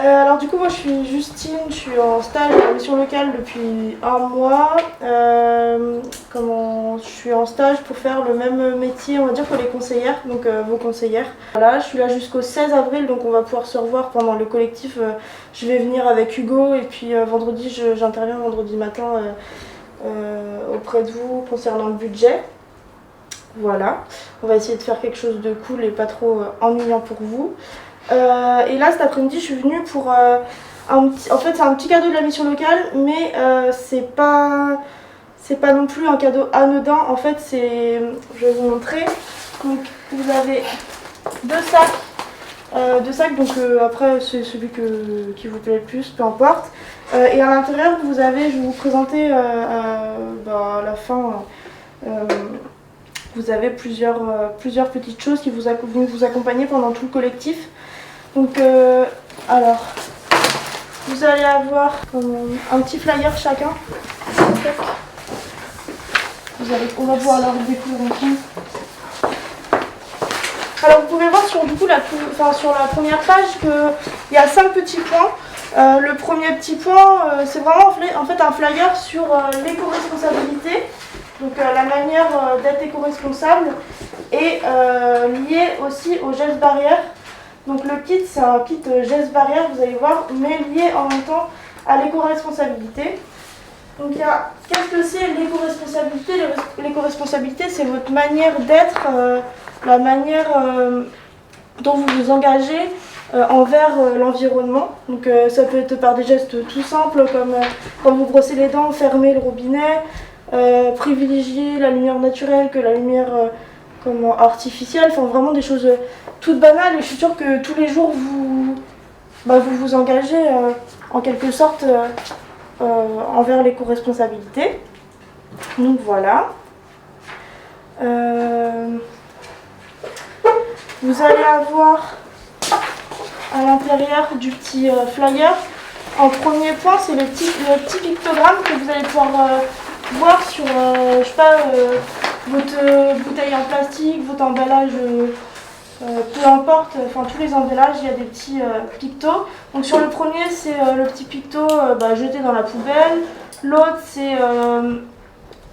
Alors du coup moi je suis Justine, je suis en stage à la mission locale depuis un mois. Je suis en stage pour faire le même métier on va dire que les conseillères, donc vos conseillères. Voilà, je suis là jusqu'au 16 avril donc on va pouvoir se revoir pendant le collectif. Je vais venir avec Hugo et puis vendredi j'interviens vendredi matin auprès de vous concernant le budget. Voilà, on va essayer de faire quelque chose de cool et pas trop ennuyant pour vous. Et là cet après-midi je suis venue pour en fait c'est un petit cadeau de la mission locale mais c'est pas non plus un cadeau anodin. En fait je vais vous montrer. Donc vous avez deux sacs donc après c'est celui qui vous plaît le plus, peu importe. Et à l'intérieur vous avez, je vais vous présenter à la fin, vous avez plusieurs petites choses qui vont vous accompagner pendant tout le collectif. Donc alors, vous allez avoir un petit flyer chacun. On va pouvoir leur découvrir ensemble. Alors vous pouvez voir sur, du coup, sur la première page qu'il y a 5 petits points. Le premier petit point, c'est vraiment en fait un flyer sur l'éco-responsabilité. Donc la manière d'être éco-responsable et liée aussi aux gestes barrières. Donc le kit, c'est un kit gestes barrières, vous allez voir, mais lié en même temps à l'éco-responsabilité. Donc qu'est-ce que c'est l'éco-responsabilité? L'éco-responsabilité, c'est votre manière d'être, la manière dont vous vous engagez envers l'environnement. Donc ça peut être par des gestes tout simples comme quand vous brossez les dents, fermez le robinet, privilégier la lumière naturelle que la lumière artificielle, enfin vraiment des choses toutes banales, et je suis sûre que tous les jours vous vous engagez en quelque sorte envers l'éco-responsabilité. Donc voilà. Vous allez avoir à l'intérieur du petit flyer, en premier point c'est le petit pictogramme que vous allez pouvoir voir sur je sais pas, votre bouteille en plastique, votre emballage, peu importe, enfin tous les emballages, il y a des petits pictos. Donc sur le premier c'est le petit picto jeté dans la poubelle. L'autre c'est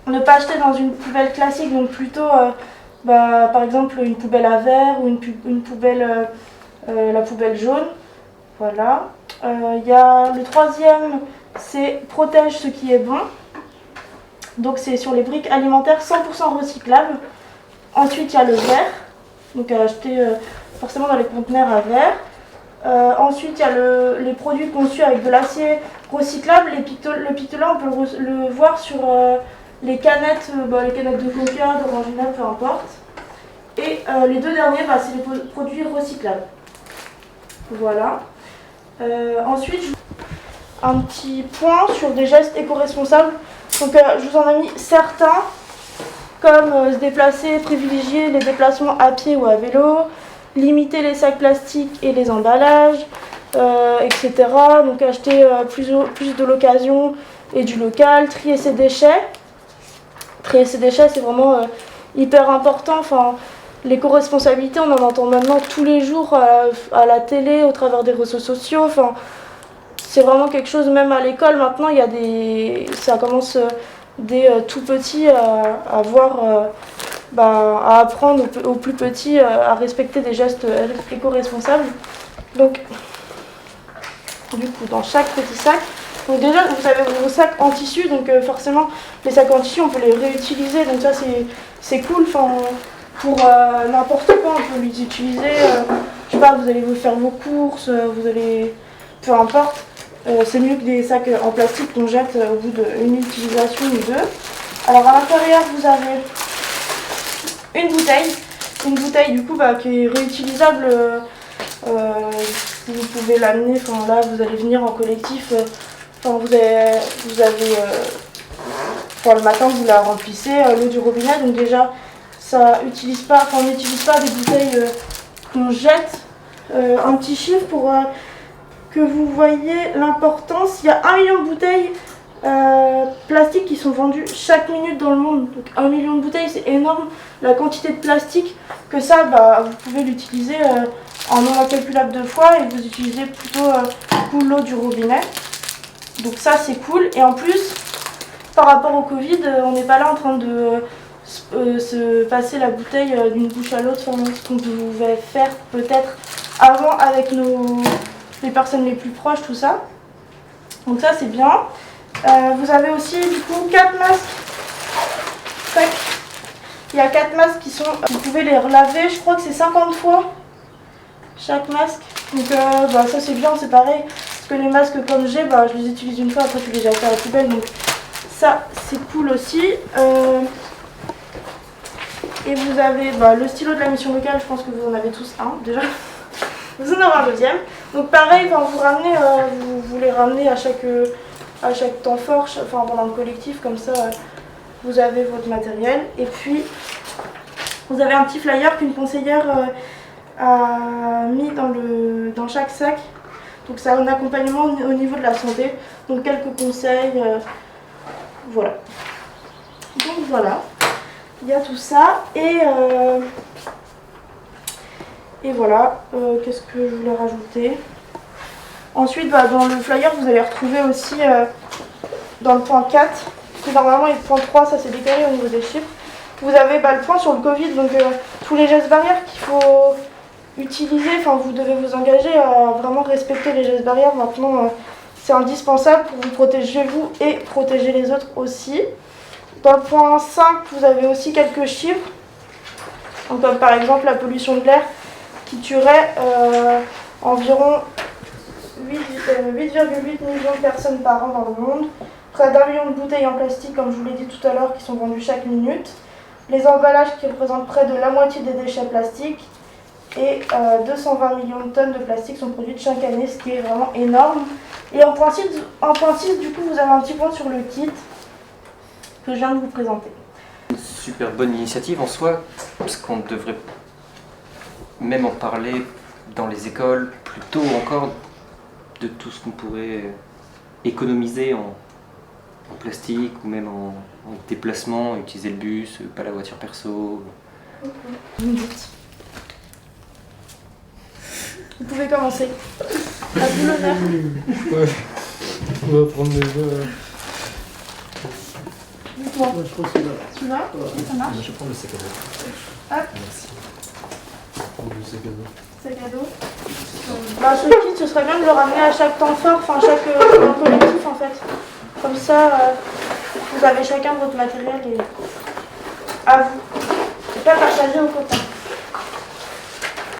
ne pas acheter dans une poubelle classique, donc plutôt par exemple une poubelle à verre ou une poubelle, la poubelle jaune. Voilà. Y a le troisième, c'est protège ce qui est bon. Donc c'est sur les briques alimentaires 100% recyclables. Ensuite il y a le verre, donc à acheter forcément dans les conteneurs à verre. Ensuite il y a les produits conçus avec de l'acier recyclable. Le pictolat on peut le voir sur les canettes de Coca, d'Orangina, peu importe. Et les deux derniers c'est les produits recyclables. Voilà. Ensuite un petit point sur des gestes éco-responsables. Donc je vous en ai mis certains, comme se déplacer, privilégier les déplacements à pied ou à vélo, limiter les sacs plastiques et les emballages, etc. Donc acheter plus de l'occasion et du local, trier ses déchets. Trier ses déchets, c'est vraiment hyper important. Enfin, l'éco-responsabilité, on en entend maintenant tous les jours à la télé, au travers des réseaux sociaux. Enfin, c'est vraiment quelque chose, même à l'école maintenant, ça commence dès tout petit à voir, à apprendre aux plus petits à respecter des gestes éco-responsables. Donc, du coup, dans chaque petit sac, donc déjà vous avez vos sacs en tissu, donc forcément les sacs en tissu on peut les réutiliser, donc ça c'est cool. Enfin, pour n'importe quoi, on peut les utiliser. Je sais pas, vous allez vous faire vos courses, peu importe. C'est mieux que des sacs en plastique qu'on jette au bout d'une utilisation ou deux. Alors à l'intérieur vous avez une bouteille du coup qui est réutilisable. Vous pouvez l'amener, là vous allez venir en collectif, vous avez le matin vous la remplissez, l'eau du robinet, donc déjà on n'utilise pas des bouteilles qu'on jette. Un petit chiffre pour que vous voyez l'importance, il y a 1 million de bouteilles plastiques qui sont vendues chaque minute dans le monde. Donc 1 million de bouteilles, c'est énorme la quantité de plastique que ça, vous pouvez l'utiliser en nombre incalculable de fois et vous utilisez plutôt coup l'eau du robinet. Donc ça c'est cool. Et en plus, par rapport au Covid, on n'est pas là en train de se passer la bouteille d'une bouche à l'autre, ce qu'on pouvait faire peut-être avant avec les personnes les plus proches, tout ça. Donc ça c'est bien. Vous avez aussi du coup 4 masques. Tac. Il y a 4 masques qui sont... Vous pouvez les relaver, je crois que c'est 50 fois chaque masque. Donc ça c'est bien, c'est pareil. Parce que les masques comme j'ai, je les utilise une fois, après tu les jettes à la poubelle. Donc ça c'est cool aussi. Et vous avez le stylo de la mission locale, je pense que vous en avez tous un déjà. Vous en aurez un deuxième. Donc pareil, vous ramenez, vous les ramenez à chaque temps fort, pendant le collectif, comme ça vous avez votre matériel. Et puis vous avez un petit flyer qu'une conseillère a mis dans chaque sac. Donc c'est un accompagnement au niveau de la santé. Donc quelques conseils, voilà. Donc voilà, il y a tout ça. Et voilà, qu'est-ce que je voulais rajouter? Ensuite, dans le flyer, vous allez retrouver aussi dans le point 4, parce que normalement, et le point 3, ça s'est décalé au niveau des chiffres. Vous avez le point sur le Covid, donc tous les gestes barrières qu'il faut utiliser, vous devez vous engager à vraiment respecter les gestes barrières. Maintenant, c'est indispensable pour vous protéger vous et protéger les autres aussi. Dans le point 5, vous avez aussi quelques chiffres, donc, comme par exemple la pollution de l'air qui tuerait environ 8,8 millions de personnes par an dans le monde, près d'1 million de bouteilles en plastique, comme je vous l'ai dit tout à l'heure, qui sont vendues chaque minute, les emballages qui représentent près de la moitié des déchets plastiques, et 220 millions de tonnes de plastique sont produites chaque année, ce qui est vraiment énorme. Et en point 6, du coup, vous avez un petit point sur le kit que je viens de vous présenter. Une super bonne initiative en soi, parce qu'on devrait même en parler dans les écoles, plus tôt encore, de tout ce qu'on pourrait économiser en plastique ou même en déplacement, utiliser le bus, pas la voiture perso. Vous pouvez commencer. À vous l'honneur. Ouais. On va prendre les deux. Dites-moi. Ouais, je crois que c'est là. Celui-là Ouais. Ça marche. Je vais prendre le sac à dos. Hop. Merci. Prendre le sac à dos. Sac à dos. Ce kit, ce serait bien de le ramener à chaque temps fort, dans le collectif en fait. Comme ça, vous avez chacun votre matériel et à vous. Et pas partager aux copains.